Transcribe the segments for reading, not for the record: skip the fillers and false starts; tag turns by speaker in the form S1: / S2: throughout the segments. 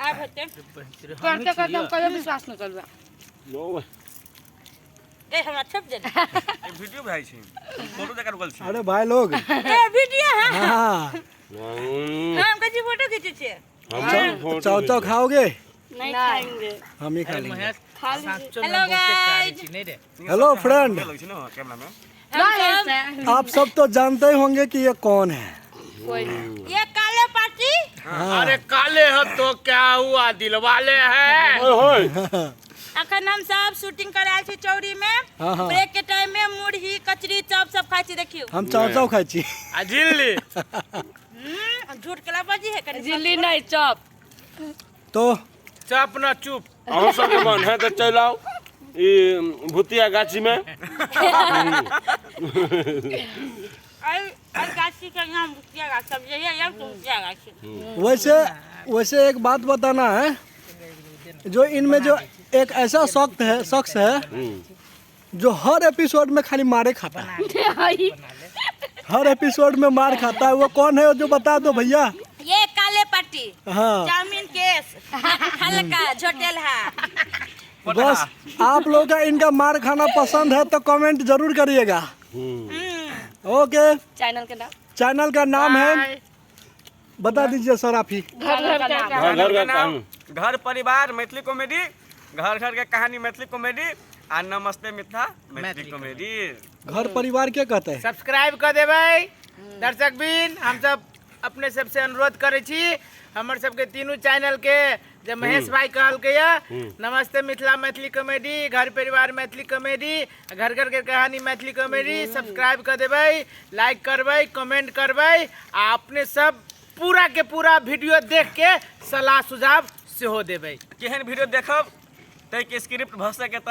S1: आप होते
S2: करते करते हम कभी विश्वास न करबे
S1: ए हम छप दे
S3: ये वीडियो भाई छी फोटो देखा रुकल छी
S4: अरे भाई लोग
S1: ए वीडियो है
S4: हाँ
S1: हम कजी फोटो खींचे छे
S4: चाव खाओगे
S2: नहीं खाएंगे
S4: हम ही खा लेंगे
S1: हेलो गाइस
S4: हेलो फ्रेंड
S3: लग छी ना कैमरा में
S4: आप सब तो जानते ही होंगे कि ये कौन है
S1: ये काले पार्टी
S5: अरे काले हो तो क्या हुआ दिल वाले हैं
S1: अखन हम सब शूटिंग कराल छी चौरी में
S4: हाँ, हाँ।
S1: ब्रेक के टाइम में मुरही कचरी चॉप सब खाई छी देखियो
S4: हम चाव खाई छी
S5: झिल्ली
S1: झूठ केला बाजी है कनी
S2: झिल्ली नहीं चॉप
S4: तो
S5: चप न चुप
S6: अहूँ सबके मन है तो चल आओ ई भूतिया गाछी में
S1: और गाछी का नाम भुतिया गाछ सब यही है भुतिया गाछ
S4: वैसे एक बात बताना है जो इनमें जो एक ऐसा शख्स है जो हर एपिसोड में खाली मारे खाता है हर एपिसोड में मार खाता है वो कौन है जो बता दो भैया
S1: ये काले पट्टी
S4: हाँ
S1: चाउमीन केस हल्का झोटेल है
S4: बस आप लोगों का इनका मार खाना पसंद है तो कमेंट जरूर करिएगा ओके चैनल का नाम है बता दीजिए सर आप ही
S3: घर परिवार मैथिली कॉमेडी घर घर के कहानी मैथिली कॉमेडी आ नमस्ते मिथिला मैथिली कॉमेडी
S4: घर परिवार क्या कहते हैं
S5: सब्सक्राइब कर देबै दर्शक बिन हम सब अपने सबसे अनुरोध करे छी हमर सबके तीनों चैनल के जब महेश भाई कहल के नमस्ते मिथिला मैथिली कॉमेडी घर परिवार मैथिली कॉमेडी घर घर के कहानी मैथिली कॉमेडी सब्सक्राइब कर देबै लाइक करबै कमेंट करबै आ अपने सब पूरा के पूरा वीडियो देख के सलाह सुझाव सेहो देबै
S3: केहन वीडियो देखब तै के स्क्रिप्ट भ सके त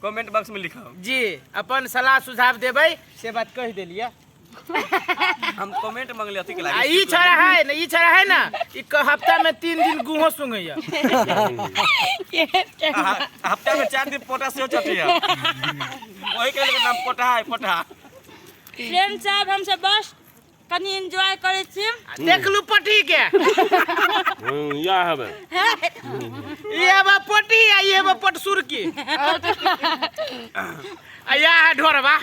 S3: कमेंट बॉक्स में लिखब
S5: जी अपन सलाह सुझाव देबै से बात कह देलिए
S3: हम कमेंट मांगले अथी के
S5: आ
S3: लागे
S5: ई छोड़ा है ना ई हफ्ता में 3 दिन गुहो सुंगैया
S3: हफ्ता में 4 दिन पोटा से चटिया वही के नाम पोटा है पोटा
S1: फ्रेंड साहब हम सब बस कनी एंजॉय करे छी
S5: देखलू पटी के
S6: या हबे
S5: ये बा पटी आ ये बा पटसुर की आ या है ढोरबा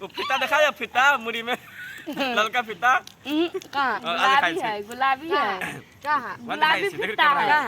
S3: वो फिता देखा या फिता मुड़ी में ललका फिता
S2: कहाँ गुलाबी है कहाँ गुलाबी फिता है